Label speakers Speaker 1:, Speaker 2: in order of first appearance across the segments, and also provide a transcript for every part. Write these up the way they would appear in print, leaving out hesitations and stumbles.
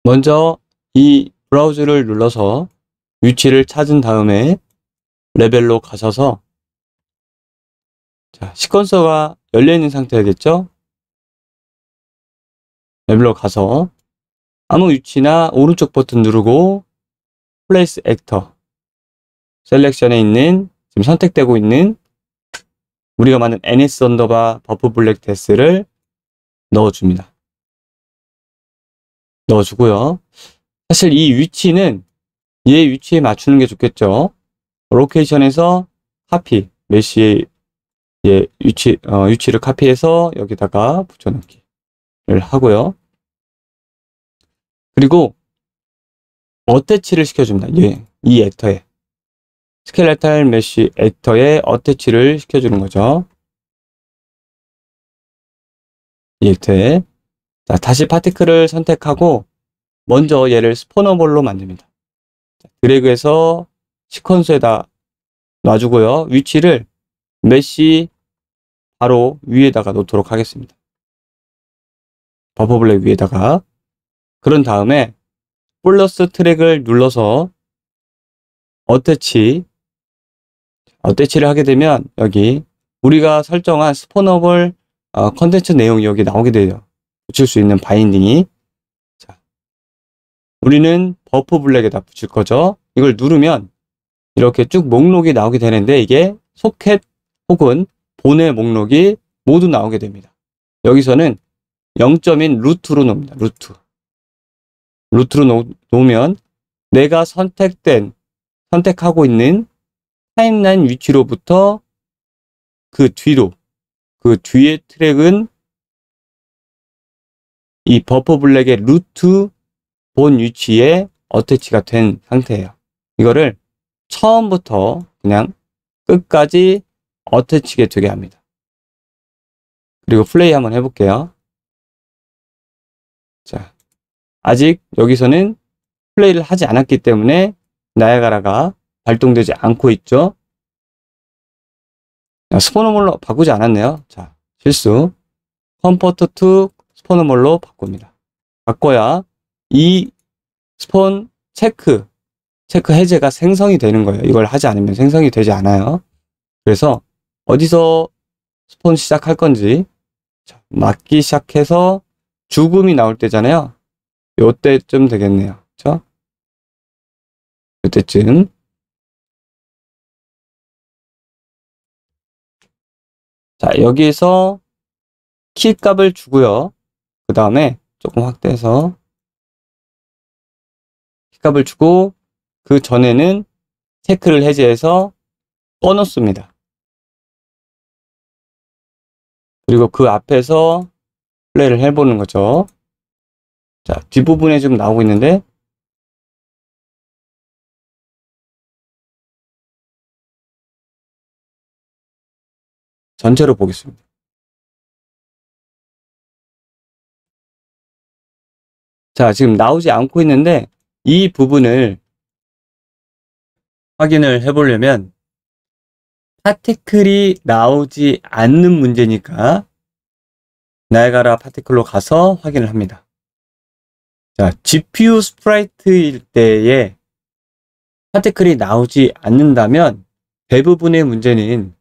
Speaker 1: 먼저 이 브라우저를 눌러서 위치를 찾은 다음에 레벨로 가셔서 자, 시퀀서가 열려있는 상태겠죠? 레벨로 가서 아무 위치나 오른쪽 버튼 누르고 플레이스 액터 셀렉션에 있는 지금 선택되고 있는 우리가 만든 NS 언더바 버프 블랙 데스를 넣어줍니다. 넣어주고요. 사실 이 위치는 얘 위치에 맞추는 게 좋겠죠. 로케이션에서 카피, 메시의 위치를 카피해서 여기다가 붙여넣기를 하고요. 그리고 어태치를 시켜줍니다. 이 액터에 스켈레탈 메쉬 액터에 어태치를 시켜주는 거죠. 이 액터에 자, 다시 파티클을 선택하고 먼저 얘를 스포너볼로 만듭니다. 드래그해서 시퀀서에다 놔주고요. 위치를 메쉬 바로 위에다가 놓도록 하겠습니다. 버퍼블랙 위에다가. 그런 다음에 플러스 트랙을 눌러서 어태치를 하게 되면 여기 우리가 설정한 스포너블 컨텐츠 내용이 여기 나오게 돼요. 붙일 수 있는 바인딩이. 자, 우리는 버프 블랙에다 붙일 거죠. 이걸 누르면 이렇게 쭉 목록이 나오게 되는데 이게 소켓 혹은 본의 목록이 모두 나오게 됩니다. 여기서는 0점인 루트로 놓습니다. 루트로 놓으면 내가 선택하고 있는 타임라인 위치로부터 그 뒤의 트랙은 이 버퍼 블랙의 루트 본 위치에 어태치가 된 상태예요. 이거를 처음부터 그냥 끝까지 어태치게 되게 합니다. 그리고 플레이 한번 해볼게요. 자, 아직 여기서는 플레이를 하지 않았기 때문에 나야가라가 발동되지 않고 있죠. 스포너몰로 바꾸지 않았네요. 자, 실수. 컴포트 투 스포너몰로 바꿉니다. 바꿔야 이 스폰 체크 해제가 생성이 되는 거예요. 이걸 하지 않으면 생성이 되지 않아요. 그래서 어디서 스폰 시작할 건지 맞기 시작해서 죽음이 나올 때잖아요. 요때쯤 되겠네요. 그렇죠? 요때쯤. 자, 여기에서 키 값을 주고요. 그 다음에 조금 확대해서 키 값을 주고 그 전에는 체크를 해제해서 꺼놓습니다. 그리고 그 앞에서 플레이를 해보는 거죠. 자, 뒷부분에 좀 나오고 있는데 전체로 보겠습니다. 자, 지금 나오지 않고 있는데 이 부분을 확인을 해보려면 파티클이 나오지 않는 문제니까 나야가라 파티클로 가서 확인을 합니다. 자, GPU 스프라이트일 때에 파티클이 나오지 않는다면 대부분의 문제는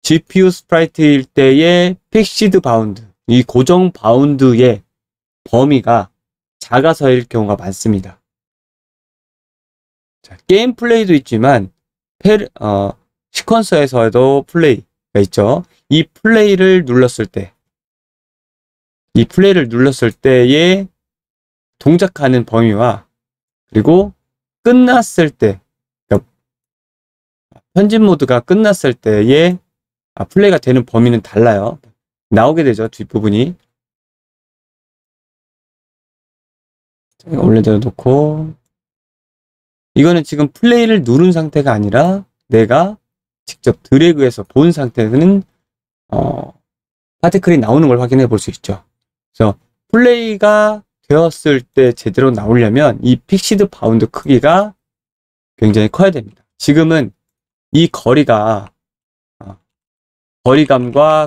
Speaker 1: GPU 스프라이트일 때의 픽시드 바운드, 이 고정 바운드의 범위가 작아서일 경우가 많습니다. 자, 게임 플레이도 있지만 시퀀서에서도 플레이가 있죠. 이 플레이를 눌렀을 때의 동작하는 범위와 그리고 끝났을 때, 그러니까 편집 모드가 끝났을 때의 플레이가 되는 범위는 달라요. 나오게 되죠. 뒷부분이. 원래대로 놓고 이거는 지금 플레이를 누른 상태가 아니라 내가 직접 드래그해서 본 상태는 파티클이 나오는 걸 확인해 볼 수 있죠. 그래서 플레이가 되었을 때 제대로 나오려면 이 픽시드 바운드 크기가 굉장히 커야 됩니다. 지금은 이 거리감과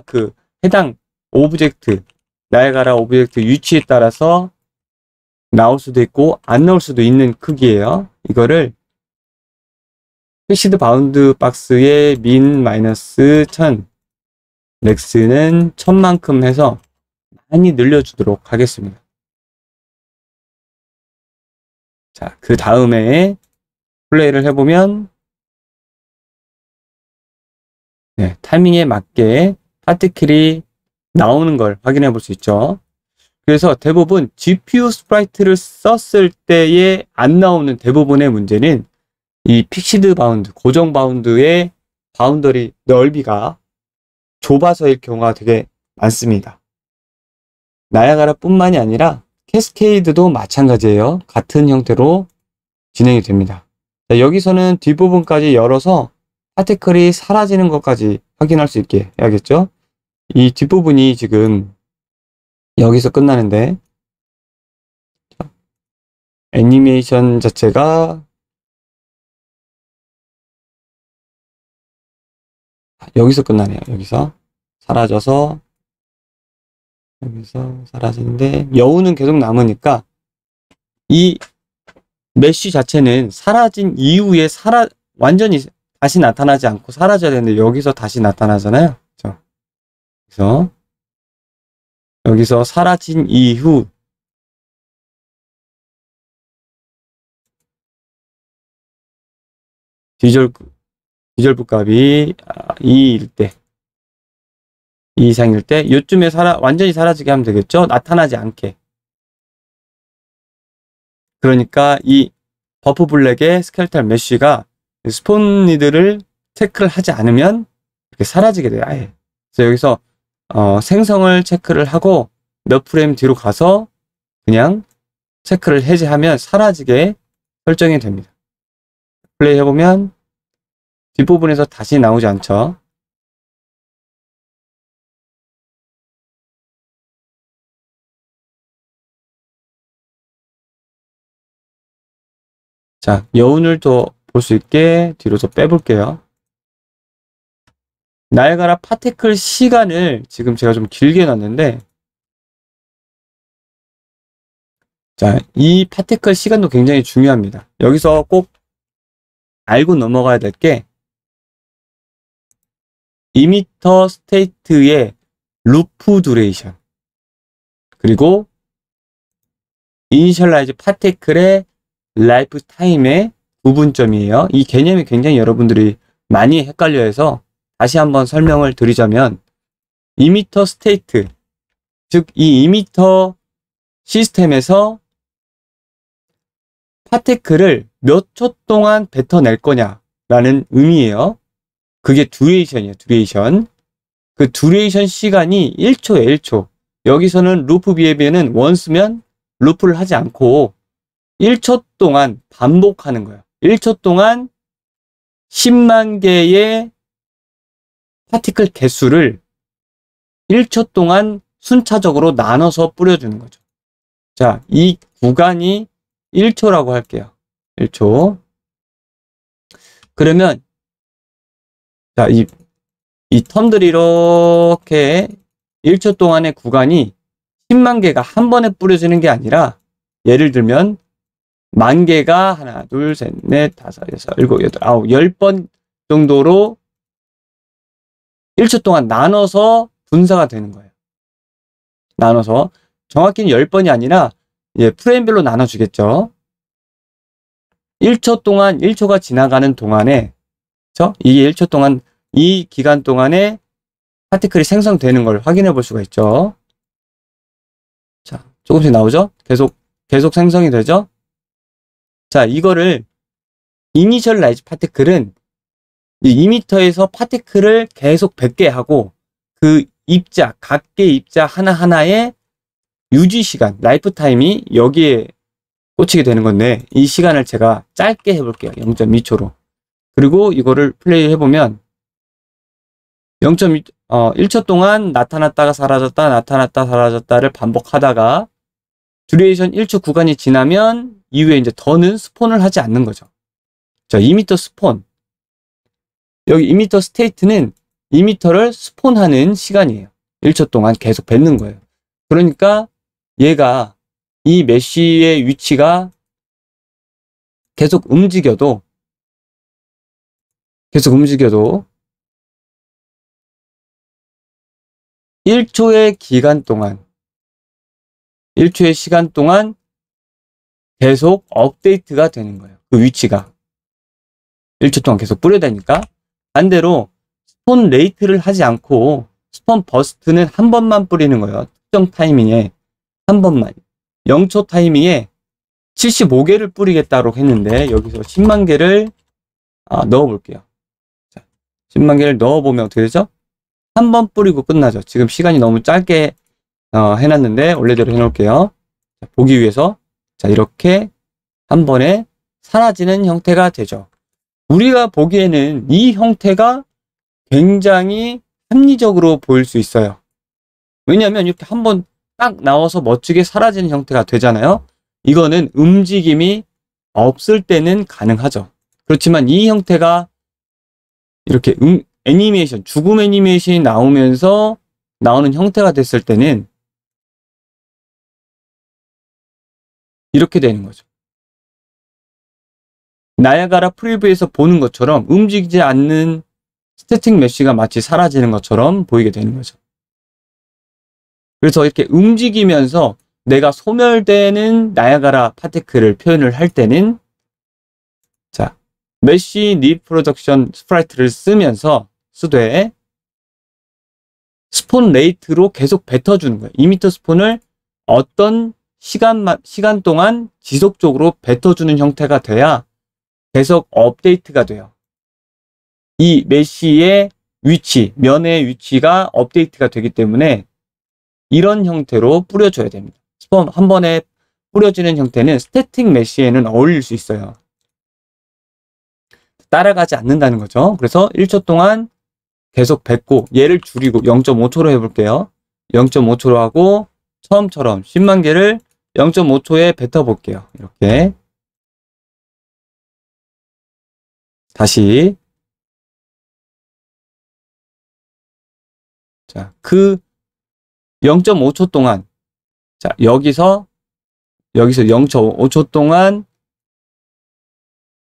Speaker 1: 그 해당 오브젝트, 나야가라 오브젝트 위치에 따라서 나올 수도 있고 안 나올 수도 있는 크기예요. 이거를 픽시드 바운드 박스의 민 마이너스 1000, 맥스는 1000만큼 해서 많이 늘려주도록 하겠습니다. 자, 그 다음에 플레이를 해보면 네, 타이밍에 맞게 파티클이 나오는 걸 확인해 볼 수 있죠. 그래서 대부분 GPU 스프라이트를 썼을 때에 안 나오는 대부분의 문제는 이 픽시드 바운드, 고정 바운드의 바운더리 넓이가 좁아서일 경우가 되게 많습니다. 나야가라 뿐만이 아니라 캐스케이드도 마찬가지예요. 같은 형태로 진행이 됩니다. 자, 여기서는 뒷부분까지 열어서 파티클이 사라지는 것까지 확인할 수 있게 해야겠죠. 이 뒷부분이 지금 여기서 끝나는데 애니메이션 자체가 여기서 끝나네요. 여기서 사라져서 여기서 사라지는데 여우는 계속 남으니까 이 메쉬 자체는 사라진 이후에 완전히 다시 나타나지 않고 사라져야 되는데 여기서 다시 나타나잖아요. 그렇죠? 그래서 여기서 사라진 이후 디졸브 값이 2일 때, 2 이상일 때 요쯤에 완전히 사라지게 하면 되겠죠. 나타나지 않게. 그러니까 이 버프 블랙의 스켈레탈 메쉬가 스폰 니드를 체크를 하지 않으면 이렇게 사라지게 돼요. 아예. 그래서 여기서 생성을 체크를 하고 몇 프레임 뒤로 가서 그냥 체크를 해제하면 사라지게 설정이 됩니다. 플레이 해보면 뒷부분에서 다시 나오지 않죠. 자, 여운을 더 볼 수 있게 뒤로 더 빼볼게요. 나야가라 파티클 시간을 지금 제가 좀 길게 놨는데, 자, 이 파티클 시간도 굉장히 중요합니다. 여기서 꼭 알고 넘어가야 될 게 이미터 스테이트의 루프 두레이션 그리고 이니셜라이즈 파티클의 라이프 타임의 구분점이에요. 이 개념이 굉장히 여러분들이 많이 헷갈려 해서 다시 한번 설명을 드리자면 이미터 스테이트, 즉 이 이미터 시스템에서 파티클을 몇 초 동안 뱉어낼 거냐라는 의미예요. 그게 듀레이션이에요. 듀레이션. 그 듀레이션 시간이 1초에 1초. 여기서는 루프 비헤비어는 원스면 루프를 하지 않고 1초 동안 반복하는 거예요. 1초 동안 10만 개의 파티클 개수를 1초 동안 순차적으로 나눠서 뿌려주는 거죠. 자, 이 구간이 1초라고 할게요. 1초. 그러면 자, 이 텀들이 이렇게 1초 동안의 구간이 10만 개가 한 번에 뿌려지는 게 아니라 예를 들면 만 개가 하나, 둘, 셋, 넷, 다섯, 여섯, 일곱, 여덟, 아홉, 10번 정도로 1초 동안 나눠서 분사가 되는 거예요. 나눠서 정확히는 10번이 아니라 프레임별로 나눠주겠죠. 1초 동안 1초가 지나가는 동안에 그렇죠? 이게 1초 동안 이 기간 동안에 파티클이 생성되는 걸 확인해 볼 수가 있죠. 자, 조금씩 나오죠? 계속 생성이 되죠? 자, 이거를 이니셜라이즈 파티클은 이 이미터에서 파티클을 계속 100개 하고 그 입자, 각계 입자 하나하나의 유지 시간, 라이프 타임이 여기에 꽂히게 되는 건데 이 시간을 제가 짧게 해볼게요. 0.2초로. 그리고 이거를 플레이 해보면 1초 동안 나타났다가 사라졌다, 나타났다, 사라졌다를 반복하다가 듀레이션 1초 구간이 지나면 이후에 이제 더는 스폰을 하지 않는 거죠. 자, 이미터 스폰. 여기 이미터 스테이트는 이미터를 스폰하는 시간이에요. 1초 동안 계속 뱉는 거예요. 그러니까 얘가 이 메쉬의 위치가 계속 움직여도 1초의 기간 동안 1초의 시간 동안 계속 업데이트가 되는 거예요. 그 위치가 1초 동안 계속 뿌려대니까. 반대로 스폰 레이트를 하지 않고 스폰 버스트는 한 번만 뿌리는 거예요. 특정 타이밍에 한 번만 0초 타이밍에 75개를 뿌리겠다고 했는데 여기서 10만 개를 넣어 볼게요. 10만 개를 넣어보면 어떻게 되죠? 한 번 뿌리고 끝나죠. 지금 시간이 너무 짧게 해놨는데 원래대로 해놓을게요. 자, 보기 위해서 자 이렇게 한 번에 사라지는 형태가 되죠. 우리가 보기에는 이 형태가 굉장히 합리적으로 보일 수 있어요. 왜냐하면 이렇게 한 번 딱 나와서 멋지게 사라지는 형태가 되잖아요. 이거는 움직임이 없을 때는 가능하죠. 그렇지만 이 형태가 이렇게 애니메이션, 죽음 애니메이션이 나오면서 나오는 형태가 됐을 때는 이렇게 되는 거죠. 나야가라 프리뷰에서 보는 것처럼 움직이지 않는 스태틱 메쉬가 마치 사라지는 것처럼 보이게 되는 거죠. 그래서 이렇게 움직이면서 내가 소멸되는 나야가라 파티클을 표현을 할 때는 자, 메쉬 리프로덕션 스프라이트를 쓰되 스폰 레이트로 계속 뱉어주는 거예요. 2m 스폰을 어떤 시간 동안 지속적으로 뱉어주는 형태가 돼야 계속 업데이트가 돼요. 이 메쉬의 위치, 면의 위치가 업데이트가 되기 때문에 이런 형태로 뿌려줘야 됩니다. 스폰 한 번에 뿌려지는 형태는 스태틱 메쉬에는 어울릴 수 있어요. 따라가지 않는다는 거죠. 그래서 1초 동안 계속 뱉고 얘를 줄이고 0.5초로 해볼게요. 0.5초로 하고 처음처럼 10만 개를 0.5초에 뱉어볼게요. 이렇게 다시 자, 그 0.5초 동안 자, 여기서 0.5초 동안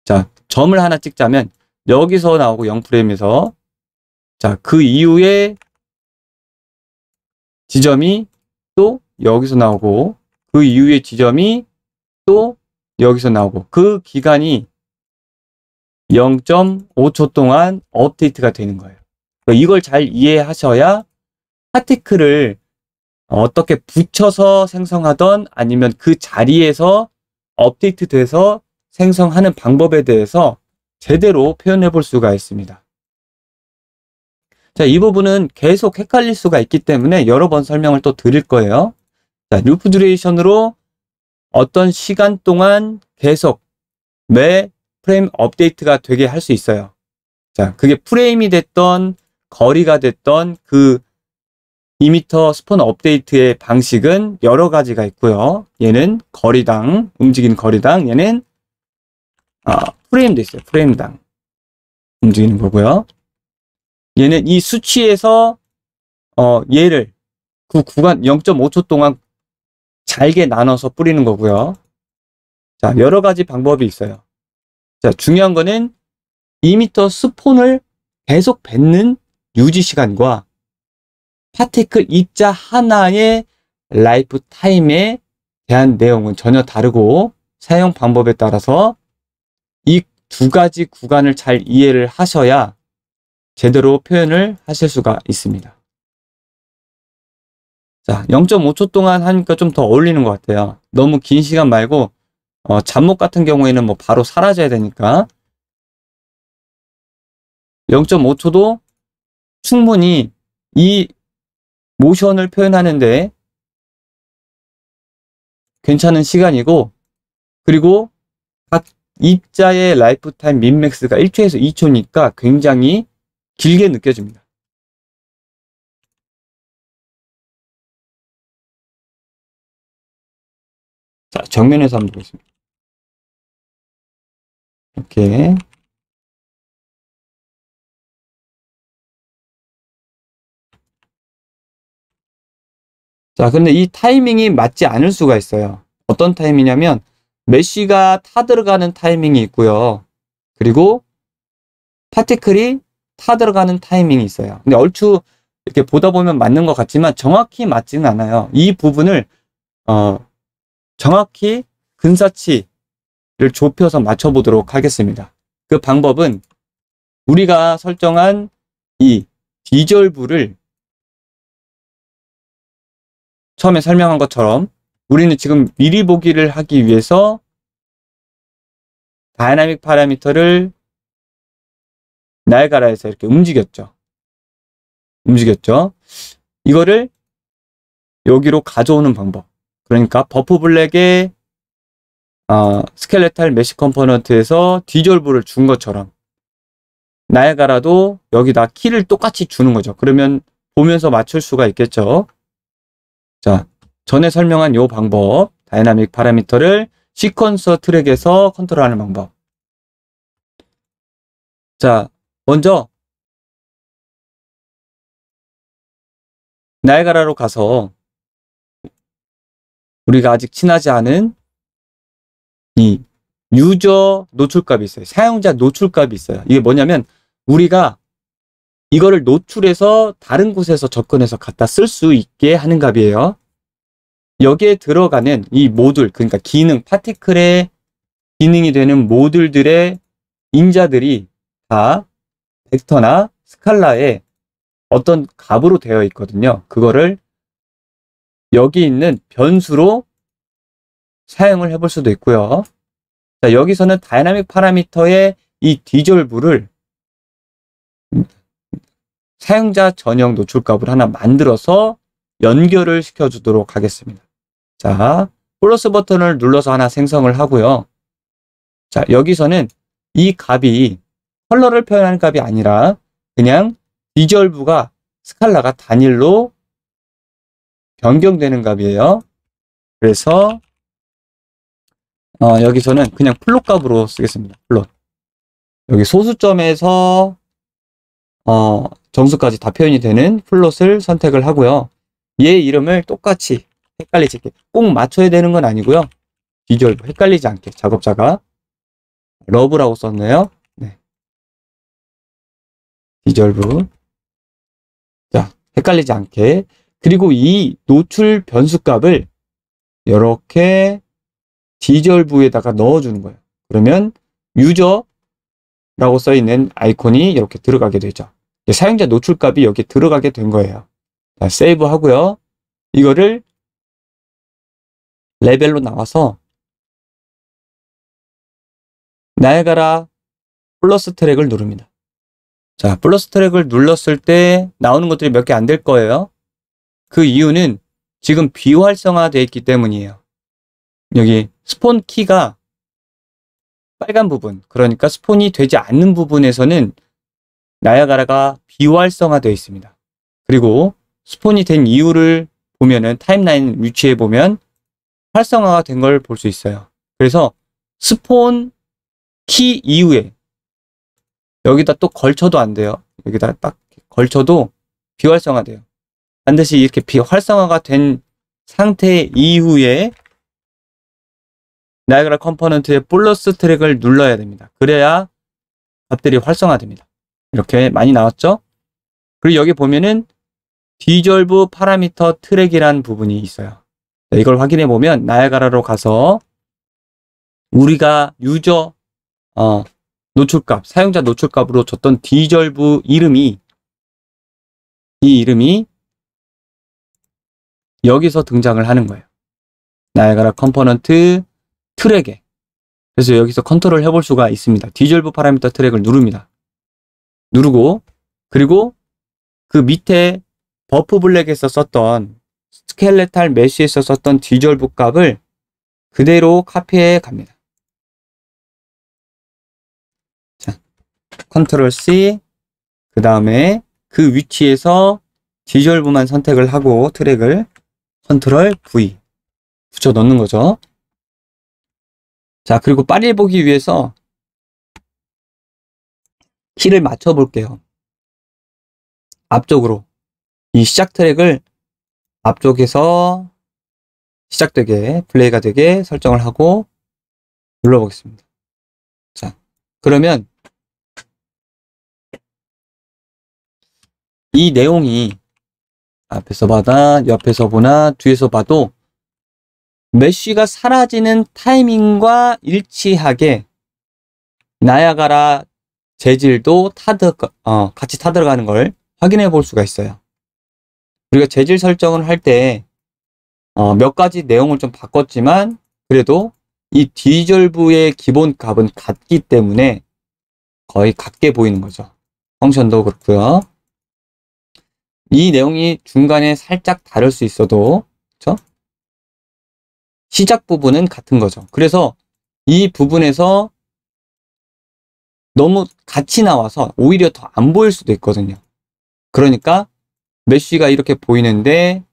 Speaker 1: 자, 점을 하나 찍자면 여기서 나오고 0프레임에서 자, 그 이후에 지점이 또 여기서 나오고 그 이후에 지점이 또 여기서 나오고 그 기간이 0.5초 동안 업데이트가 되는 거예요. 이걸 잘 이해하셔야 파티클을 어떻게 붙여서 생성하던 아니면 그 자리에서 업데이트 돼서 생성하는 방법에 대해서 제대로 표현해 볼 수가 있습니다. 자, 이 부분은 계속 헷갈릴 수가 있기 때문에 여러 번 설명을 또 드릴 거예요. 자, 루프 듀레이션으로 어떤 시간 동안 계속 매 프레임 업데이트가 되게 할 수 있어요. 자, 그게 프레임이 됐던 거리가 됐던 그 2m 스폰 업데이트의 방식은 여러 가지가 있고요. 얘는 거리당, 움직이는 거리당, 얘는 프레임도 있어요. 프레임당 움직이는 거고요. 얘는 이 수치에서 얘를 그 구간 0.5초 동안 잘게 나눠서 뿌리는 거고요. 자, 여러 가지 방법이 있어요. 자, 중요한 거는 2m 스폰을 계속 뱉는 유지 시간과 파티클 입자 하나의 라이프 타임에 대한 내용은 전혀 다르고 사용 방법에 따라서 이 두 가지 구간을 잘 이해를 하셔야 제대로 표현을 하실 수가 있습니다. 자, 0.5초 동안 하니까 좀 더 어울리는 것 같아요. 너무 긴 시간 말고 잡목 같은 경우에는 뭐 바로 사라져야 되니까 0.5초도 충분히 이 모션을 표현하는데 괜찮은 시간이고, 그리고 각 입자의 라이프타임 민맥스가 1초에서 2초니까 굉장히 길게 느껴집니다. 자, 정면에서 한번 보겠습니다. 이렇게. 자, 근데 이 타이밍이 맞지 않을 수가 있어요. 어떤 타임이냐면 메쉬가 타 들어가는 타이밍이 있고요. 그리고 파티클이 타 들어가는 타이밍이 있어요. 근데 얼추 이렇게 보다 보면 맞는 것 같지만 정확히 맞지는 않아요. 이 부분을 정확히 근사치를 좁혀서 맞춰보도록 하겠습니다. 그 방법은 우리가 설정한 이 디졸브를 처음에 설명한 것처럼 우리는 지금 미리 보기를 하기 위해서 다이나믹 파라미터를 나이가라에서 이렇게 움직였죠. 이거를 여기로 가져오는 방법. 그러니까 버프 블랙의 스켈레탈 메시 컴포넌트에서 디졸브를 준 것처럼 나이가라도 여기다 키를 똑같이 주는 거죠. 그러면 보면서 맞출 수가 있겠죠. 자, 전에 설명한 이 방법, 다이나믹 파라미터를 시퀀서 트랙에서 컨트롤하는 방법. 자, 먼저 나이가라로 가서 우리가 아직 친하지 않은 이 유저 노출값이 있어요. 사용자 노출값이 있어요. 이게 뭐냐면 우리가 이거를 노출해서 다른 곳에서 접근해서 갖다 쓸 수 있게 하는 값이에요. 여기에 들어가는 이 모듈, 그러니까 기능, 파티클의 기능이 되는 모듈들의 인자들이 다 벡터나 스칼라의 어떤 값으로 되어 있거든요. 그거를 여기 있는 변수로 사용을 해볼 수도 있고요. 자, 여기서는 다이나믹 파라미터의 이 디졸브를 사용자 전용 노출값을 하나 만들어서 연결을 시켜주도록 하겠습니다. 자, 플러스 버튼을 눌러서 하나 생성을 하고요. 자, 여기서는 이 값이 컬러를 표현하는 값이 아니라 그냥 디졸브가 스칼라가 단일로 변경되는 값이에요. 그래서 여기서는 그냥 플롯 값으로 쓰겠습니다. 플롯. 여기 소수점에서 정수까지 다 표현이 되는 플롯을 선택을 하고요. 얘 이름을 똑같이 헷갈리지 않게 꼭 맞춰야 되는 건 아니고요. 디졸브 헷갈리지 않게 작업자가 러브라고 썼네요. 네. 디졸브. 자, 헷갈리지 않게. 그리고 이 노출 변수 값을 이렇게 디졸브에다가 넣어주는 거예요. 그러면 유저라고 써있는 아이콘이 이렇게 들어가게 되죠. 사용자 노출 값이 여기 들어가게 된 거예요. 자, 세이브 하고요. 이거를 레벨로 나와서 나이가라 플러스 트랙을 누릅니다. 자, 플러스 트랙을 눌렀을 때 나오는 것들이 몇 개 안 될 거예요. 그 이유는 지금 비활성화되어 있기 때문이에요. 여기 스폰 키가 빨간 부분, 그러니까 스폰이 되지 않는 부분에서는 나이가라가 비활성화되어 있습니다. 그리고 스폰이 된 이유를 보면은 타임라인 위치에 보면 활성화가 된 걸 볼 수 있어요. 그래서 스폰 키 이후에 여기다 또 걸쳐도 안 돼요. 여기다 딱 걸쳐도 비활성화돼요. 반드시 이렇게 비활성화가 된 상태 이후에 나이가라 컴포넌트의 플러스 트랙을 눌러야 됩니다. 그래야 값들이 활성화됩니다. 이렇게 많이 나왔죠? 그리고 여기 보면은 디졸브 파라미터 트랙이라는 부분이 있어요. 이걸 확인해 보면 나이가라로 가서 우리가 유저 노출값, 사용자 노출값으로 줬던 디졸브 이름이 이 이름이 여기서 등장을 하는 거예요. 나이가라 컴포넌트 트랙에. 그래서 여기서 컨트롤 해볼 수가 있습니다. 디졸브 파라미터 트랙을 누릅니다. 누르고 그리고 그 밑에 버프 블랙에서 썼던 스켈레탈 메쉬에서 썼던 디졸브 값을 그대로 카피해 갑니다. 자, 컨트롤 C 그 다음에 그 위치에서 디졸브만 선택을 하고 트랙을 컨트롤 V 붙여 넣는 거죠. 자, 그리고 빨리 보기 위해서 키를 맞춰 볼게요. 앞쪽으로 이 시작 트랙을 앞쪽에서 시작되게, 플레이가 되게 설정을 하고 눌러보겠습니다. 자, 그러면 이 내용이 앞에서 보나, 옆에서 보나, 뒤에서 봐도 메쉬가 사라지는 타이밍과 일치하게 나야가라 재질도 같이 타들어가는 걸 확인해 볼 수가 있어요. 우리가 재질 설정을 할 때 몇 가지 내용을 좀 바꿨지만 그래도 이 디졸브의 기본 값은 같기 때문에 거의 같게 보이는 거죠. 펑션도 그렇고요. 이 내용이 중간에 살짝 다를 수 있어도 그렇죠? 시작 부분은 같은 거죠. 그래서 이 부분에서 너무 같이 나와서 오히려 더 안 보일 수도 있거든요. 그러니까 메쉬가 이렇게 보이는데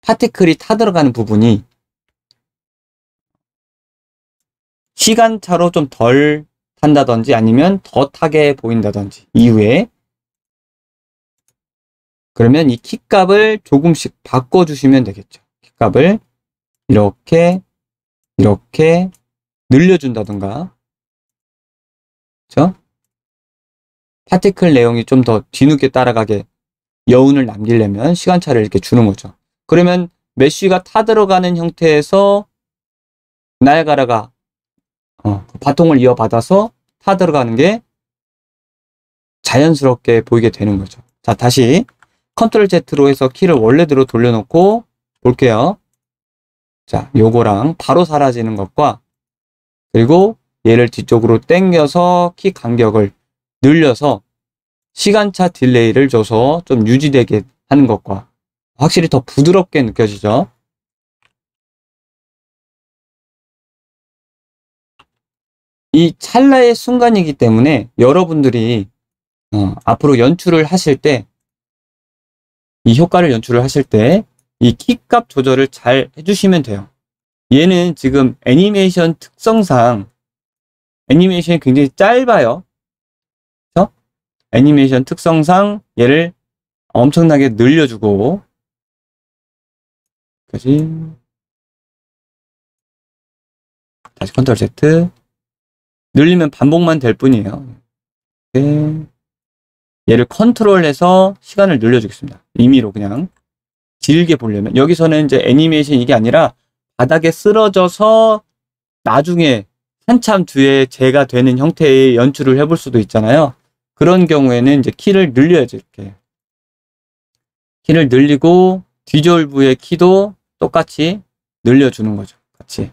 Speaker 1: 파티클이 타들어가는 부분이 시간차로 좀 덜 탄다든지 아니면 더 타게 보인다든지 이후에 그러면 이 키값을 조금씩 바꿔주시면 되겠죠. 키값을 이렇게 늘려준다든가 그렇죠? 파티클 내용이 좀 더 뒤늦게 따라가게 여운을 남기려면 시간차를 이렇게 주는 거죠. 그러면 메쉬가 타들어가는 형태에서 나야가라가 바통을 이어받아서 타들어가는 게 자연스럽게 보이게 되는 거죠. 자, 다시 컨트롤 Z로 해서 키를 원래대로 돌려놓고 볼게요. 자, 요거랑 바로 사라지는 것과 그리고 얘를 뒤쪽으로 당겨서 키 간격을 늘려서 시간차 딜레이를 줘서 좀 유지되게 하는 것과 확실히 더 부드럽게 느껴지죠. 이 찰나의 순간이기 때문에 여러분들이 앞으로 연출을 하실 때 이 효과를 연출을 하실 때 이 키값 조절을 잘 해주시면 돼요. 얘는 지금 애니메이션 특성상 애니메이션이 굉장히 짧아요. 그렇죠? 애니메이션 특성상 얘를 엄청나게 늘려주고 다시 컨트롤 Z 늘리면 반복만 될 뿐이에요. 얘를 컨트롤해서 시간을 늘려주겠습니다. 임의로 그냥 길게 보려면 여기서는 이제 애니메이션 이게 아니라 바닥에 쓰러져서 나중에 한참 뒤에 재가 되는 형태의 연출을 해볼 수도 있잖아요. 그런 경우에는 이제 키를 늘려야죠. 이렇게 키를 늘리고 디졸브의 키도 똑같이 늘려주는 거죠. 같이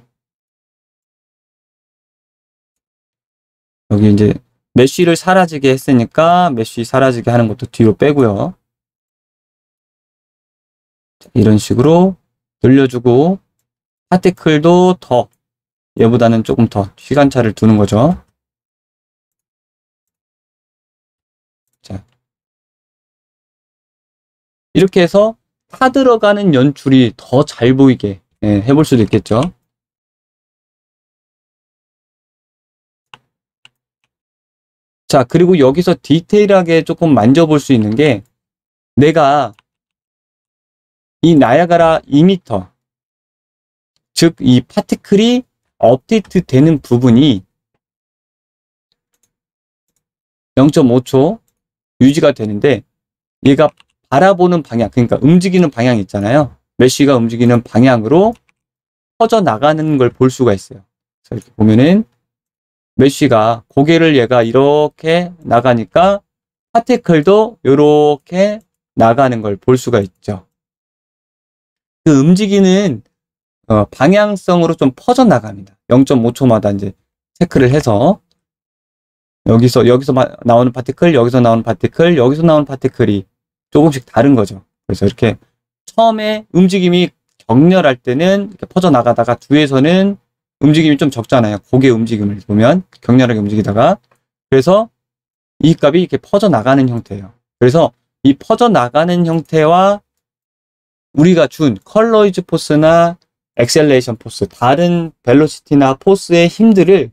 Speaker 1: 여기 이제 메쉬를 사라지게 했으니까 메쉬 사라지게 하는 것도 뒤로 빼고요. 이런 식으로 늘려주고 파티클도 더 얘보다는 조금 더 시간차를 두는 거죠. 자, 이렇게 해서 타들어가는 연출이 더 잘 보이게 해볼 수도 있겠죠. 자, 그리고 여기서 디테일하게 조금 만져볼 수 있는 게 내가 이 나야가라 2m 즉 이 파티클이 업데이트 되는 부분이 0.5초 유지가 되는데 얘가 바라보는 방향 그러니까 움직이는 방향 있잖아요. 메쉬가 움직이는 방향으로 퍼져나가는 걸 볼 수가 있어요. 그래서 이렇게 보면은 메쉬가 고개를 얘가 이렇게 나가니까 파티클도 이렇게 나가는 걸 볼 수가 있죠. 그 움직이는 방향성으로 좀 퍼져나갑니다. 0.5초마다 이제 체크를 해서 여기서 나오는 파티클, 여기서 나오는 파티클, 여기서 나오는 파티클이 조금씩 다른 거죠. 그래서 이렇게 처음에 움직임이 격렬할 때는 이렇게 퍼져나가다가 뒤에서는 움직임이 좀 적잖아요. 고개 움직임을 보면 격렬하게 움직이다가 그래서 이 값이 이렇게 퍼져나가는 형태예요. 그래서 이 퍼져나가는 형태와 우리가 준 컬러이즈 포스나 엑셀레이션 포스, 다른 벨로시티나 포스의 힘들을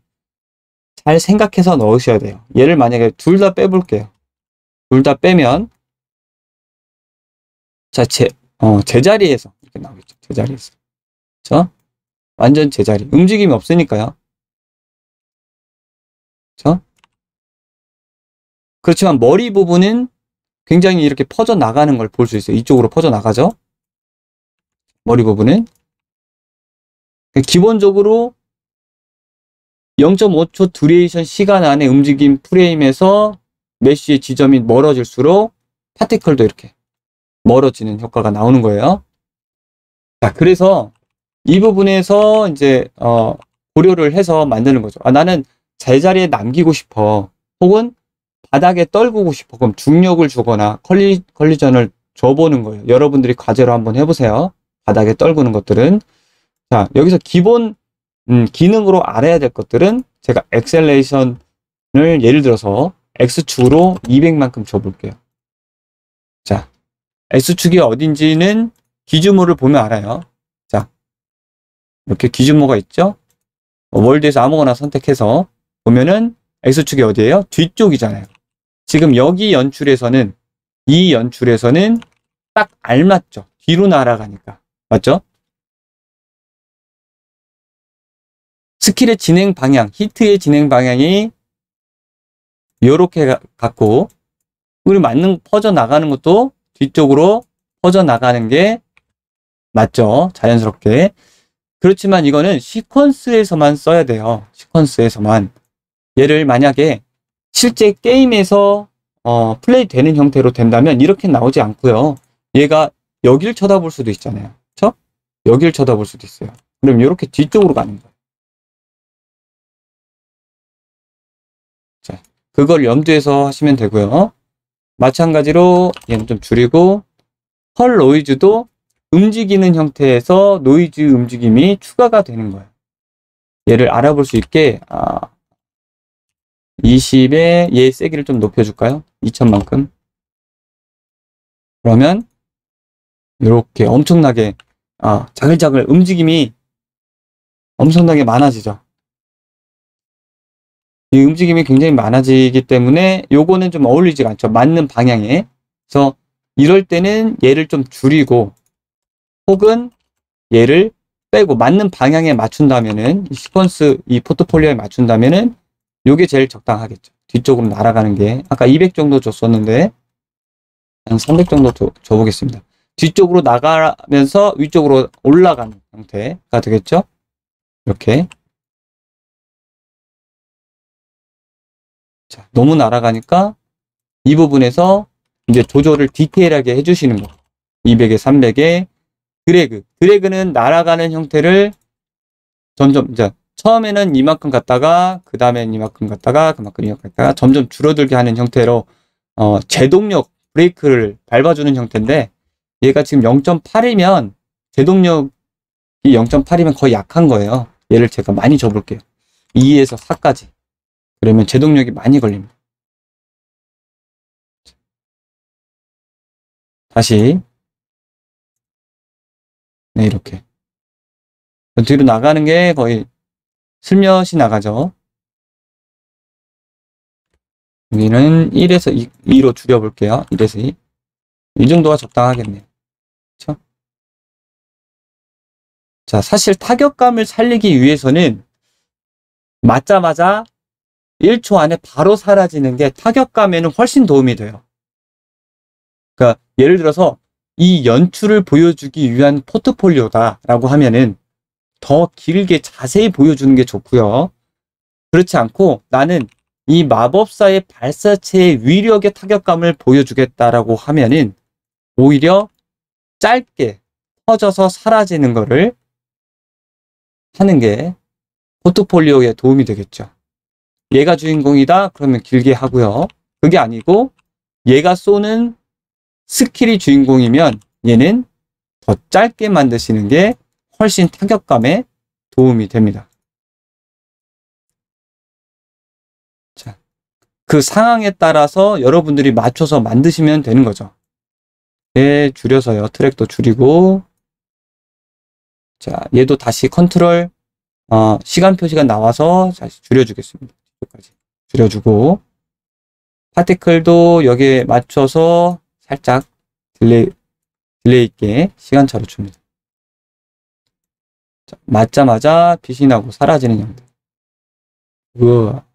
Speaker 1: 잘 생각해서 넣으셔야 돼요. 얘를 만약에 둘 다 빼볼게요. 둘 다 빼면 자, 제자리에서 이렇게 나오겠죠. 제자리에서. 그쵸? 완전 제자리. 움직임이 없으니까요. 그쵸? 그렇지만 머리 부분은 굉장히 이렇게 퍼져 나가는 걸 볼 수 있어요. 이쪽으로 퍼져 나가죠. 머리 부분은. 기본적으로 0.5초 듀레이션 시간 안에 움직임 프레임에서 메쉬의 지점이 멀어질수록 파티클도 이렇게 멀어지는 효과가 나오는 거예요. 자, 그래서 이 부분에서 이제 고려를 해서 만드는 거죠. 나는 제자리에 남기고 싶어. 혹은 바닥에 떨구고 싶어. 그럼 중력을 주거나 컬리전을 줘보는 거예요. 여러분들이 과제로 한번 해보세요. 바닥에 떨구는 것들은. 자, 여기서 기본 기능으로 알아야 될 것들은 제가 엑셀레이션을 예를 들어서 X축으로 200만큼 줘볼게요. 자, X축이 어딘지는 기준모를 보면 알아요. 자, 이렇게 기준모가 있죠? 월드에서 아무거나 선택해서 보면은 X축이 어디예요? 뒤쪽이잖아요. 지금 여기 연출에서는, 이 연출에서는 딱 알맞죠? 뒤로 날아가니까. 맞죠? 스킬의 진행 방향, 히트의 진행 방향이 이렇게 갖고, 우리 맞는 퍼져 나가는 것도 뒤쪽으로 퍼져 나가는 게 맞죠? 자연스럽게. 그렇지만 이거는 시퀀스에서만 써야 돼요. 시퀀스에서만. 얘를 만약에 실제 게임에서 플레이 되는 형태로 된다면 이렇게 나오지 않고요. 얘가 여길 쳐다볼 수도 있잖아요. 그쵸? 여길 쳐다볼 수도 있어요. 그럼 이렇게 뒤쪽으로 가는 거예요. 자, 그걸 염두에서 하시면 되고요. 마찬가지로 얘는 좀 줄이고, 펄 노이즈도 움직이는 형태에서 노이즈 움직임이 추가가 되는 거예요. 얘를 알아볼 수 있게 20에 얘 세기를 좀 높여줄까요? 2000만큼. 그러면 이렇게 엄청나게 자글자글 움직임이 엄청나게 많아지죠. 이 움직임이 굉장히 많아지기 때문에 요거는 좀 어울리지가 않죠. 맞는 방향에. 그래서 이럴 때는 얘를 좀 줄이고 혹은 얘를 빼고 맞는 방향에 맞춘다면은 이 시퀀스 이 포트폴리오에 맞춘다면은 요게 제일 적당하겠죠. 뒤쪽으로 날아가는 게 아까 200 정도 줬었는데 한 300 정도 줘보겠습니다. 뒤쪽으로 나가면서 위쪽으로 올라가는 형태가 되겠죠. 이렇게. 자, 너무 날아가니까 이 부분에서 이제 조절을 디테일하게 해주시는 거. 200에 300에 드래그는 날아가는 형태를 점점 이제 처음에는 이만큼 갔다가 그 다음엔 이만큼 갔다가 그만큼 이만큼 갔다가 점점 줄어들게 하는 형태로 제동력 브레이크를 밟아주는 형태인데 얘가 지금 0.8이면 제동력이 0.8이면 거의 약한 거예요. 얘를 제가 많이 줘볼게요. 2에서 4까지. 그러면 제동력이 많이 걸립니다. 다시 네, 이렇게 뒤로 나가는 게 거의 슬며시 나가죠. 여기는 1에서 2로 줄여볼게요. 1에서 2. 이 정도가 적당하겠네요. 그렇죠? 자, 사실 타격감을 살리기 위해서는 맞자마자 1초 안에 바로 사라지는 게 타격감에는 훨씬 도움이 돼요. 그러니까 예를 들어서 이 연출을 보여주기 위한 포트폴리오다라고 하면은 더 길게 자세히 보여주는 게 좋고요. 그렇지 않고 나는 이 마법사의 발사체의 위력의 타격감을 보여주겠다라고 하면은 오히려 짧게 퍼져서 사라지는 거를 하는 게 포트폴리오에 도움이 되겠죠. 얘가 주인공이다 그러면 길게 하고요. 그게 아니고 얘가 쏘는 스킬이 주인공이면 얘는 더 짧게 만드시는 게 훨씬 타격감에 도움이 됩니다. 자, 그 상황에 따라서 여러분들이 맞춰서 만드시면 되는 거죠. 예, 줄여서요. 트랙도 줄이고. 자, 얘도 다시 컨트롤 시간 표시가 나와서 다시 줄여주겠습니다. 여기까지 줄여주고 파티클도 여기에 맞춰서 살짝 딜레이 있게 시간차로 줍니다. 자, 맞자마자 빛이 나고 사라지는 형태. 우와.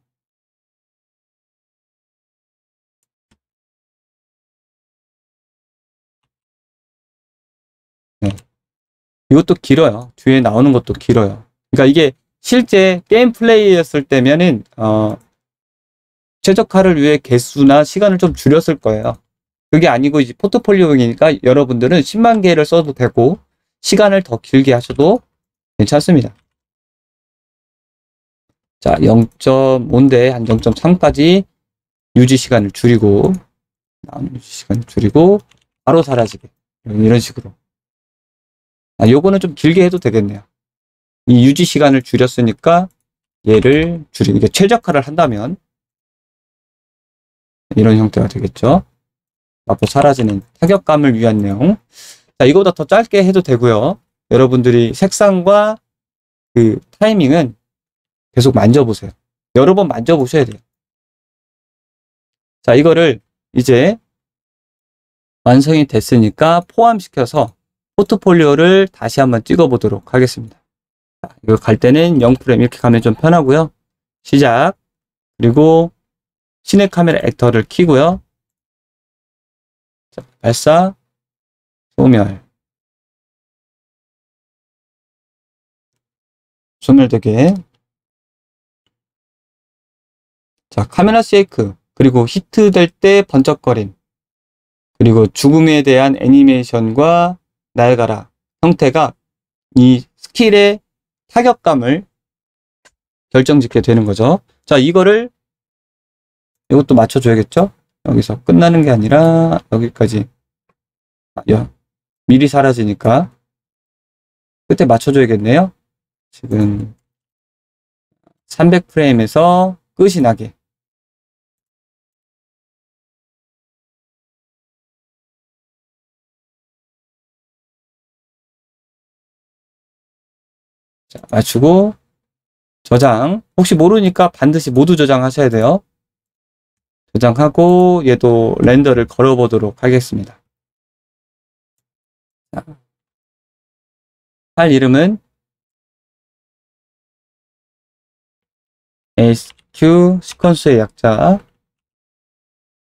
Speaker 1: 네. 이것도 길어요. 뒤에 나오는 것도 길어요. 그러니까 이게 실제 게임 플레이였을 때면은 최적화를 위해 개수나 시간을 좀 줄였을 거예요. 그게 아니고 이제 포트폴리오이니까 여러분들은 10만 개를 써도 되고 시간을 더 길게 하셔도 괜찮습니다. 자, 0.5인데 한 0.3까지 유지 시간을 줄이고 유지 시간을 줄이고 바로 사라지게 이런 식으로. 요거는 좀 길게 해도 되겠네요. 이 유지 시간을 줄였으니까 얘를 줄이고 이게 최적화를 한다면 이런 형태가 되겠죠. 앞으로 사라지는 타격감을 위한 내용. 자, 이거보다 더 짧게 해도 되고요. 여러분들이 색상과 그 타이밍은 계속 만져보세요. 여러 번 만져보셔야 돼요. 자, 이거를 이제 완성이 됐으니까 포함시켜서 포트폴리오를 다시 한번 찍어보도록 하겠습니다. 자, 이거 갈 때는 0프레임 이렇게 가면 좀 편하고요. 시작. 그리고 시네 카메라 액터를 켜고요. 자, 발사, 소멸. 소멸되게. 자, 카메라 쉐이크. 그리고 히트 될 때 번쩍거림. 그리고 죽음에 대한 애니메이션과 날가라 형태가 이 스킬의 타격감을 결정짓게 되는 거죠. 자, 이것도 맞춰줘야겠죠? 여기서 끝나는 게 아니라 여기까지 미리 사라지니까 끝에 맞춰줘야겠네요. 지금 300프레임에서 끝이 나게. 자, 맞추고 저장. 혹시 모르니까 반드시 모두 저장하셔야 돼요. 저장하고 얘도 렌더를 걸어보도록 하겠습니다. 자, 파일 이름은 ASQ 시퀀스의 약자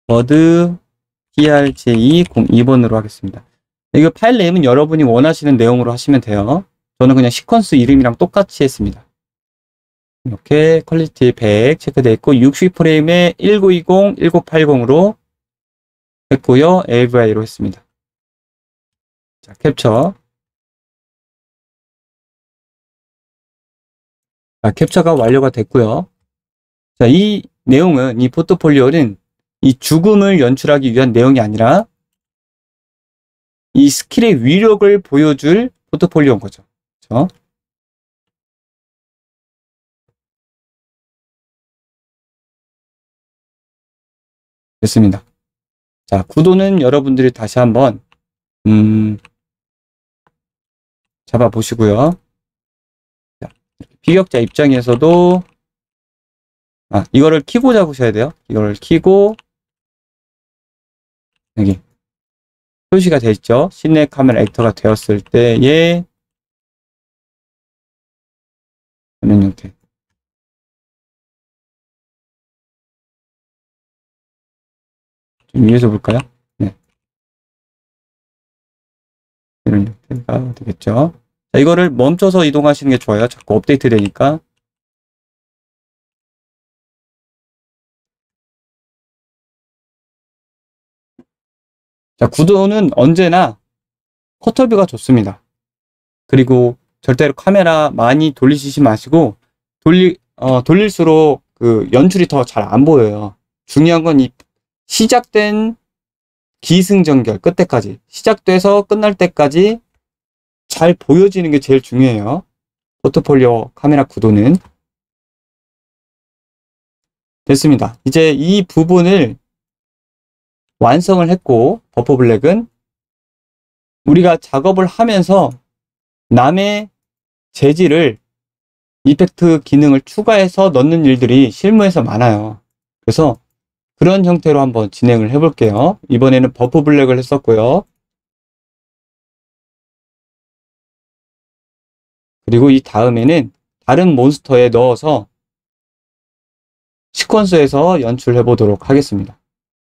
Speaker 1: word prj02번으로 하겠습니다. 이거 파일 네임은 여러분이 원하시는 내용으로 하시면 돼요. 저는 그냥 시퀀스 이름이랑 똑같이 했습니다. 이렇게 퀄리티 100 체크되어 있고 60프레임에 1920, 1980으로 했고요. AVI로 했습니다. 자, 캡처. 자, 캡처가 완료가 됐고요. 자, 이 내용은, 이 포트폴리오는 이 죽음을 연출하기 위한 내용이 아니라 이 스킬의 위력을 보여줄 포트폴리오인 거죠. 그렇죠? 됐습니다. 자, 구도는 여러분들이 다시 한번 잡아보시고요. 자, 비격자 입장에서도 이거를 키고 잡으셔야 돼요. 이거를 키고 여기 표시가 되어 있죠. 시네 카메라 액터가 되었을 때의 이런 형태. 좀 위에서 볼까요? 네. 이런 형태가 되겠죠. 자, 이거를 멈춰서 이동하시는 게 좋아요. 자꾸 업데이트 되니까. 자, 구도는 언제나 커터뷰가 좋습니다. 그리고 절대로 카메라 많이 돌리시지 마시고 돌릴수록 그 연출이 더 잘 안 보여요. 중요한 건 이 시작된 기승전결 끝에까지 시작돼서 끝날 때까지 잘 보여지는 게 제일 중요해요. 포트폴리오 카메라 구도는 됐습니다. 이제 이 부분을 완성을 했고 버퍼 블랙은 우리가 작업을 하면서 남의 재질을 이펙트 기능을 추가해서 넣는 일들이 실무에서 많아요. 그래서 그런 형태로 한번 진행을 해볼게요. 이번에는 버프 블랙을 했었고요. 그리고 이 다음에는 다른 몬스터에 넣어서 시퀀서에서 연출해 보도록 하겠습니다.